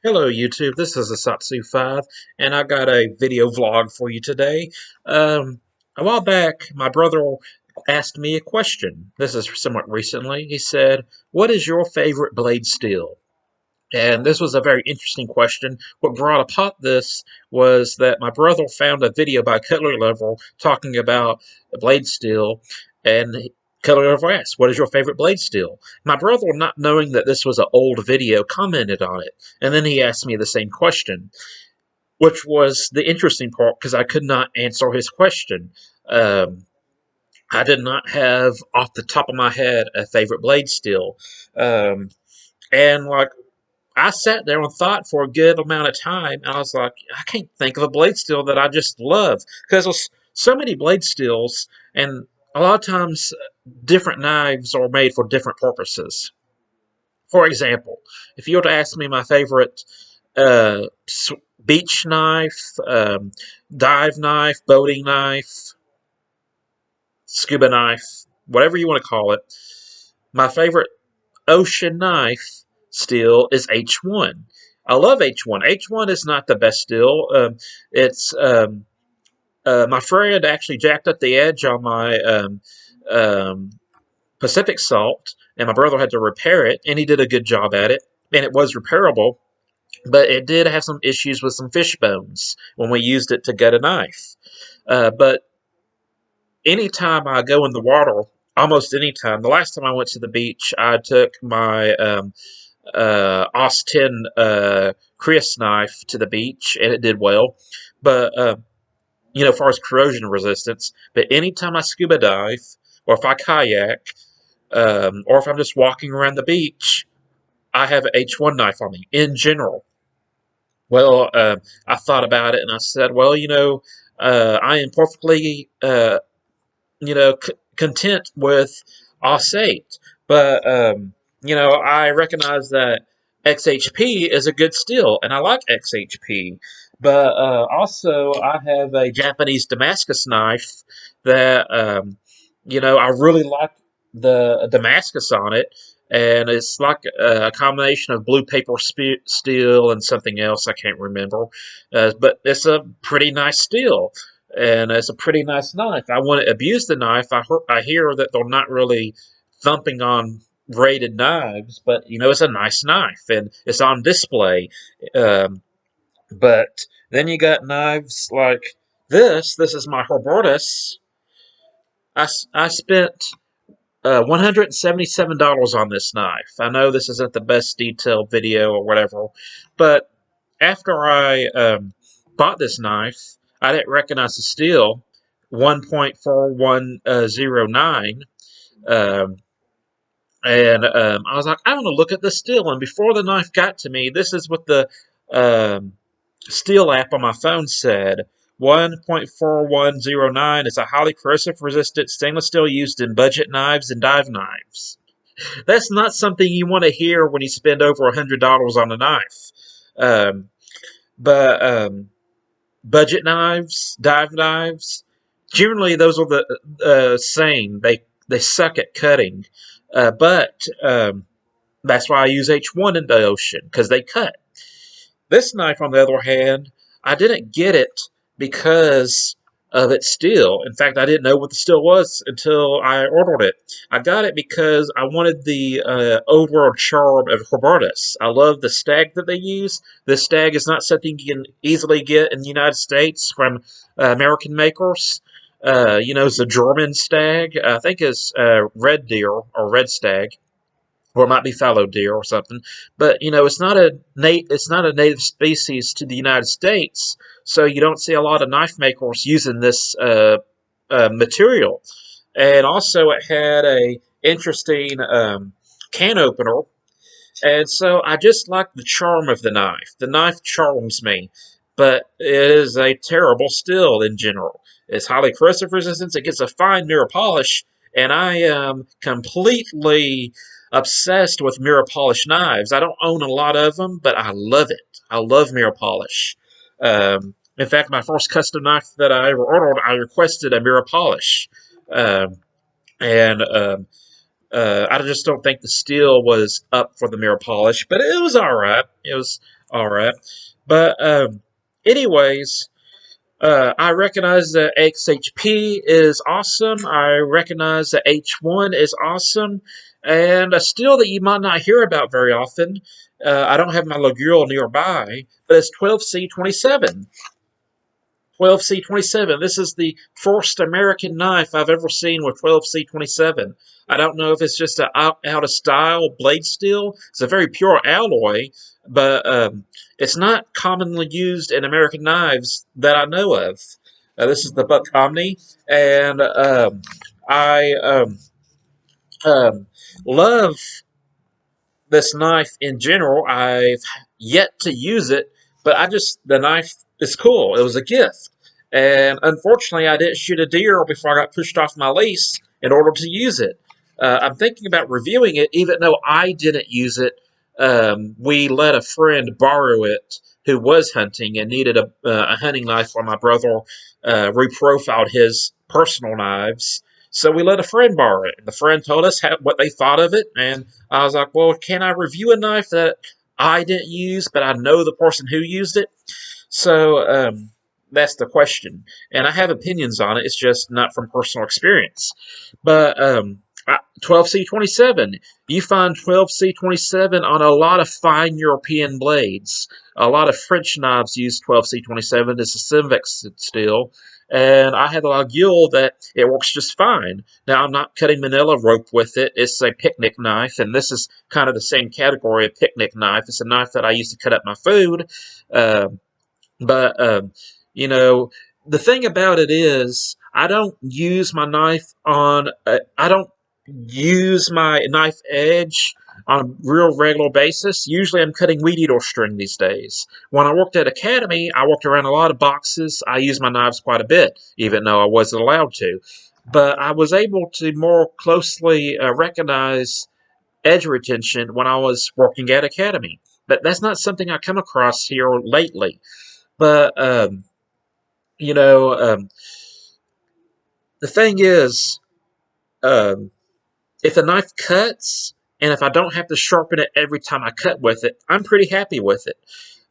Hello YouTube, this is Asatsu5, and I got a video vlog for you today. A while back, my brother asked me a question. This is somewhat recently. He said, "What is your favorite blade steel?" And this was a very interesting question. What brought about this was that my brother found a video by Cutler Level talking about blade steel, and Cutler Level asked, "What is your favorite blade steel?" My brother, not knowing that this was an old video, commented on it, and then he asked me the same question, which was the interesting part because I could not answer his question. Um, I did not have off the top of my head a favorite blade steel. Um, and like I sat there and thought for a good amount of time, and I was like, I can't think of a blade steel that I just love because there's so many blade steels, and a lot of times different knives are made for different purposes. For example, if you were to ask me my favorite uh, beach knife, dive knife, boating knife, scuba knife, whatever you want to call it, my favorite ocean knife steel is H1. I love H1. H1 is not the best steel. It's My friend actually jacked up the edge on my um, Pacific Salt, and my brother had to repair it, and he did a good job at it, and it was repairable. But it did have some issues with some fish bones when we used it to gut a knife. But anytime I go in the water, almost anytime, the last time I went to the beach, I took my Austin Chris knife to the beach, and it did well. But as far as corrosion resistance. But anytime I scuba dive, or if I kayak, or if I'm just walking around the beach, I have an H1 knife on me in general. Well, I thought about it and I said, well, I am perfectly, content with OS8. But, I recognize that XHP is a good steel, and I like XHP. But also, I have a Japanese Damascus knife that, I really like the Damascus on it. And it's like a combination of blue paper steel and something else I can't remember. But it's a pretty nice steel and it's a pretty nice knife. I want to abuse the knife. I hear that they're not really thumping on braided knives, but it's a nice knife and it's on display. Um, but then you got knives like this. This is my Herbertus. I spent $177 on this knife. I know this isn't the best detailed video or whatever, but after I bought this knife, I didn't recognize the steel 1.4109. Um, and I was like, I want to look at the steel. And before the knife got to me, this is what the um, steel app on my phone said. 1.4109 is a highly corrosive resistant stainless steel used in budget knives and dive knives. That's not something you want to hear when you spend over $100 on a knife. Um, but budget knives, dive knives, generally those are the same. They suck at cutting, but that's why I use H1 in the ocean because they cut. This knife, on the other hand, I didn't get it because of its steel. In fact, I didn't know what the steel was until I ordered it. I got it because I wanted the old world charm of Herbertus. I love the stag that they use. This stag is not something you can easily get in the United States from American makers. It's a German stag. I think it's red deer or red stag or it might be fallow deer or something. But it's not a native species to the United States, so you don't see a lot of knife makers using this material. And also, it had a interesting can opener, and so I just like the charm of the knife. The knife charms me, but it is a terrible steel in general. It's highly corrosive resistance. It gets a fine mirror polish, and I am completely obsessed with mirror polish knives. I don't own a lot of them, but I love it. I love mirror polish. In fact, my first custom knife that I ever ordered, I requested a mirror polish. Um, and I just don't think the steel was up for the mirror polish, but it was all right. All right. But anyways, I recognize that XHP is awesome. I recognize that H1 is awesome. And a steel that you might not hear about very often, I don't have my Liguril nearby, but it's 12C27. 12C27. This is the first American knife I've ever seen with 12C27. I don't know if it's just an out of style blade steel. It's a very pure alloy, but it's not commonly used in American knives that I know of. This is the Buck Omni, and I um, love this knife in general. I've yet to use it, but the knife is cool. It was a gift. And unfortunately, I didn't shoot a deer before I got pushed off my lease in order to use it. I'm thinking about reviewing it, even though I didn't use it. We let a friend borrow it who was hunting and needed a hunting knife while my brother reprofiled his personal knives. So we let a friend borrow it. The friend told us what they thought of it, and I was like, well, can I review a knife that I didn't use, but I know the person who used it? So that's the question. And I have opinions on it. It's just not from personal experience. But 12C27. You find 12C27 on a lot of fine European blades. A lot of French knives use 12C27 as a Simvex steel. And I have a Laguiole that it works just fine. Now, I'm not cutting manila rope with it. It's a picnic knife, and this is kind of the same category of picnic knife. It's a knife that I use to cut up my food. Uh, but you know, the thing about it is, I don't use my knife on. I don't use my knife edge on a real regular basis. Usually, I'm cutting weed eater string these days. When I worked at Academy, I worked around a lot of boxes. I used my knives quite a bit, even though I wasn't allowed to. But I was able to more closely recognize edge retention when I was working at Academy. But that's not something I come across here lately. But you know, the thing is, um, if the knife cuts, and if I don't have to sharpen it every time I cut with it, I'm pretty happy with it.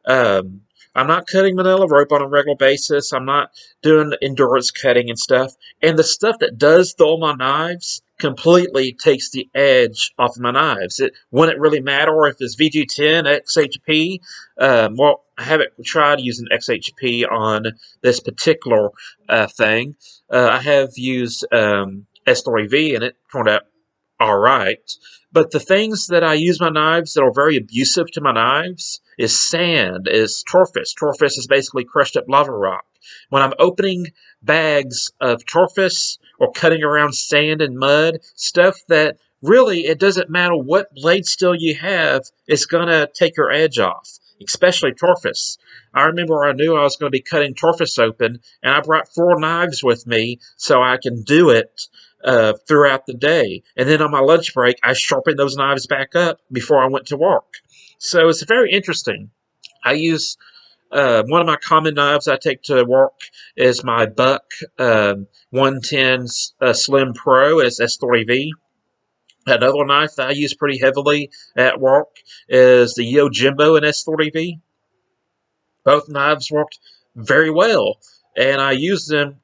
Um, I'm not cutting manila rope on a regular basis. I'm not doing endurance cutting and stuff. And the stuff that does dull my knives completely takes the edge off of my knives. It wouldn't really matter if it's VG10, XHP. Well, I haven't tried using XHP on this particular thing. I have used S3V, and it turned out all right. But the things that I use my knives that are very abusive to my knives is sand, is torfus. Torfus is basically crushed up lava rock. When I'm opening bags of torfus or cutting around sand and mud, stuff that really it doesn't matter what blade steel you have, it's going to take your edge off, especially torfus. I remember I knew I was going to be cutting torfus open, and I brought 4 knives with me so I can do it throughout the day. And then on my lunch break, I sharpened those knives back up before I went to work. So it's very interesting. I use one of my common knives I take to work is my Buck 110 Slim Pro. It's S3V. Another knife that I use pretty heavily at work is the Yojimbo in S3V. Both knives worked very well, and I used them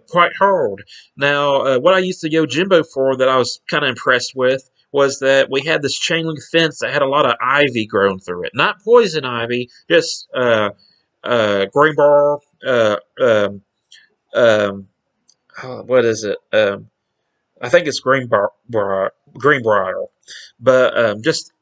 quite hard. Now, what I used the Yojimbo for that I was kind of impressed with was that we had this chain link fence that had a lot of ivy growing through it. Not poison ivy, just greenbrier, um, what is it? I think it's greenbrier, but just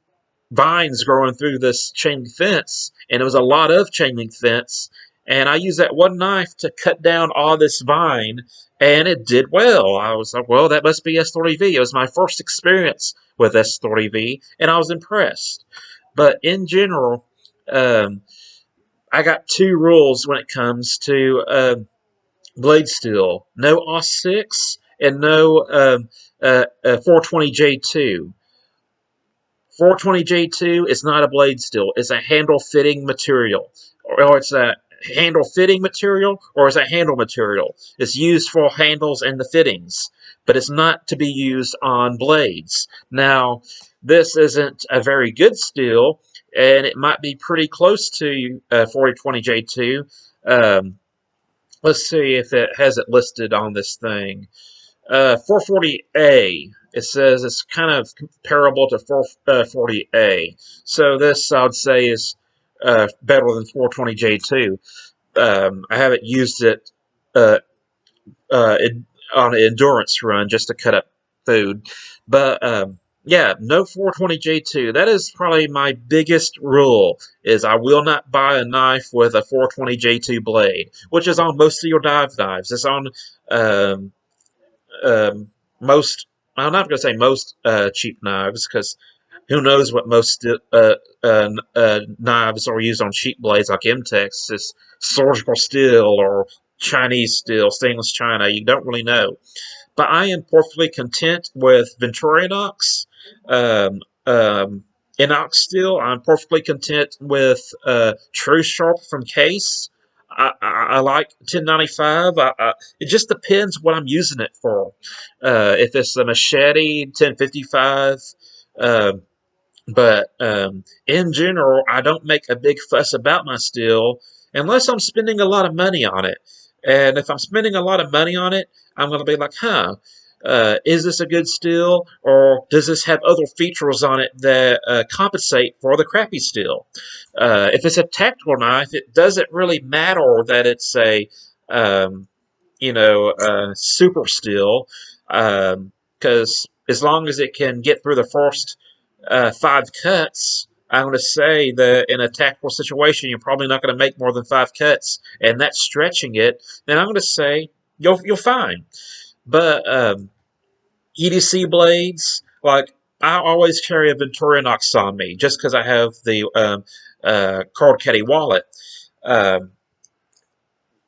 vines growing through this chain link fence, and it was a lot of chain link fence. And I used that one knife to cut down all this vine, and it did well. I was like, well, that must be S3V. It was my first experience with S3V, and I was impressed. But in general, um, I got 2 rules when it comes to blade steel: no AUS6 and no 420J2. 420J2 is not a blade steel. It's a handle fitting material. Or it's a handle fitting material, or it's a handle material. It's used for handles and the fittings, but it's not to be used on blades. Now, this isn't a very good steel. and it might be pretty close to 4020J2. Let's see if it has it listed on this thing. 440A. It says it's kind of comparable to 440A. So this, I would say, is better than 420J2. I haven't used it uh, on an endurance run just to cut up food. But yeah, no 420J2. That is probably my biggest rule, is I will not buy a knife with a 420J2 blade, which is on most of your dive knives. It's on um, most, I'm not going to say most cheap knives, because who knows what most knives are used on cheap blades like MTEX. It's surgical steel or Chinese steel, stainless china. You don't really know. But I am perfectly content with Victorinox, um, Inox steel. I'm perfectly content with True Sharp from Case. I like 1095. It just depends what I'm using it for. If it's a machete, 1055. Um, but in general, I don't make a big fuss about my steel unless I'm spending a lot of money on it. And if I'm spending a lot of money on it, I'm going to be like, is this a good steel? Or does this have other features on it that compensate for the crappy steel? If it's a tactical knife, it doesn't really matter that it's a, um, super steel, because as long as it can get through the first five cuts, I'm going to say that in a tactical situation, you're probably not going to make more than five cuts, and that's stretching it. Then I'm going to say you'll find. But EDC blades, like I always carry a Victorinox on me, just because I have the Card Caddy wallet. Um,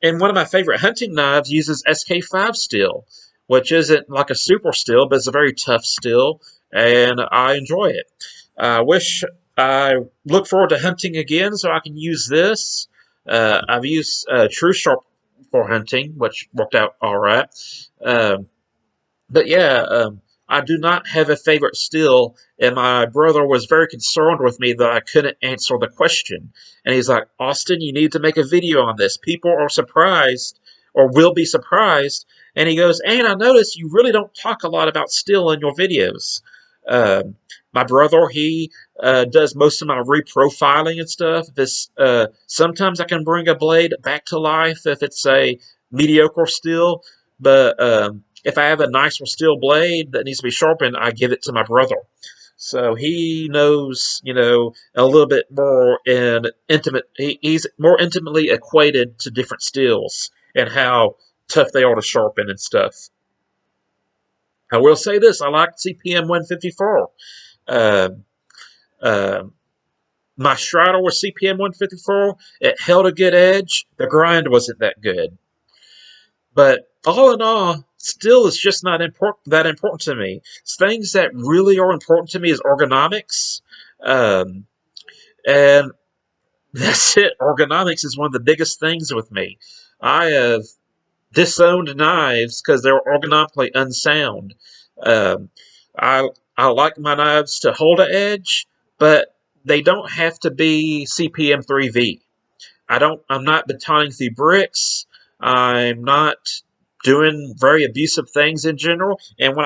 and one of my favorite hunting knives uses SK5 steel, which isn't like a super steel, but it's a very tough steel, and I enjoy it. I wish I look forward to hunting again so I can use this. I've used True Sharp for hunting, which worked out all right. Um, but yeah, I do not have a favorite still, and my brother was very concerned with me that I couldn't answer the question. And he's like, Austin, you need to make a video on this. People are surprised, or will be surprised. And he goes, and I notice you really don't talk a lot about still in your videos. Um, my brother, he does most of my reprofiling and stuff. Sometimes I can bring a blade back to life if it's a mediocre still, but if I have a nicer steel blade that needs to be sharpened, I give it to my brother. So he knows, a little bit more in intimate. He's more intimately acquainted to different steels and how tough they are to sharpen and stuff. I will say this: I like CPM 154. Uh, uh, my Strider was CPM 154. It held a good edge. The grind wasn't that good. But all in all, still is just not important to me. Things that really are important to me is ergonomics, um, and that's it. Ergonomics is one of the biggest things with me. I have disowned knives because they're ergonomically unsound. Um, I I like my knives to hold an edge, but they don't have to be CPM 3V. I'm not batoning through bricks. I'm not doing very abusive things in general. And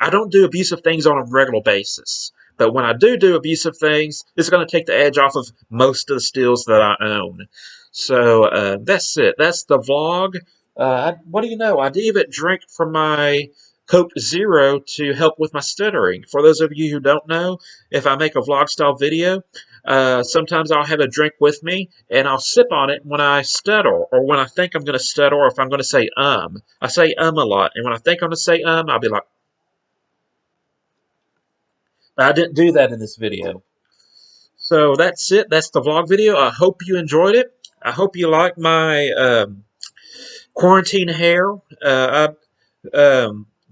I don't do abusive things on a regular basis. But when I do abusive things, it's going to take the edge off of most of the steels that I own. So that's it. That's the vlog. What do you know? I did even drink from my Coke Zero to help with my stuttering. For those of you who don't know, if I make a vlog style video, sometimes I'll have a drink with me and I'll sip on it when I stutter or when I think I'm going to stutter or if I'm going to say. I say a lot. And when I think I'm going to say I'll be like, I didn't do that in this video. So that's it. That's the vlog video. I hope you enjoyed it. I hope you like my quarantine hair. I've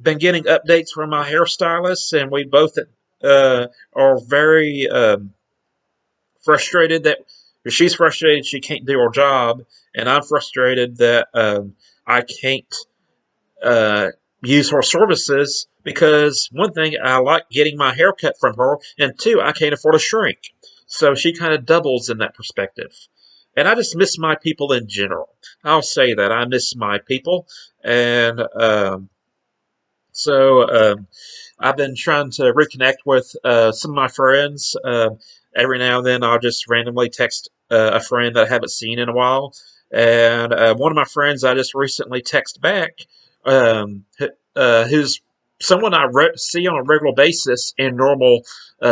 been getting updates from my hairstylist, and we both are very frustrated that she's frustrated she can't do her job, and I'm frustrated that I can't uh, use her services because one thing I like getting my hair cut from her, and two I can't afford a shrink. So she kind of doubles in that perspective. And I just miss my people in general. I'll say that. I miss my people. And so I've been trying to reconnect with some of my friends. Every now and then, I'll just randomly text a friend that I haven't seen in a while. And one of my friends I just recently text back, um, who's someone I see on a regular basis in normal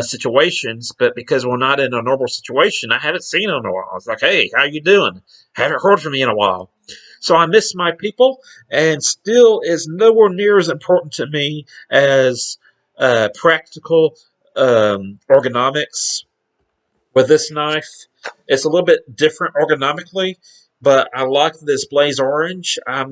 situations, but because we're not in a normal situation, I haven't seen him in a while. I was like, "Hey, how you doing? Haven't heard from you in a while." So I miss my people, and still is nowhere near as important to me as practical ergonomics with this knife. It's a little bit different ergonomically, but I like this blaze orange. I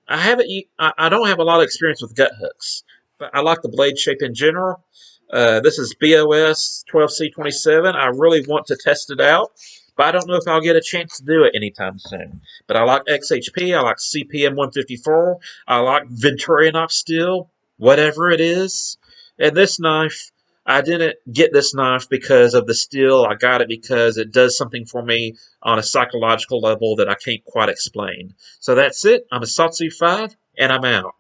haven't. I don't have a lot of experience with gut hooks, but I like the blade shape in general. This is BOS 12C27. I really want to test it out, but I don't know if I'll get a chance to do it anytime soon. But I like XHP. I like CPM 154. I like Victorinox steel, whatever it is. And this knife, I didn't get this knife because of the steel. I got it because it does something for me on a psychological level that I can't quite explain. So that's it. I'm a Satsu 5, and I'm out.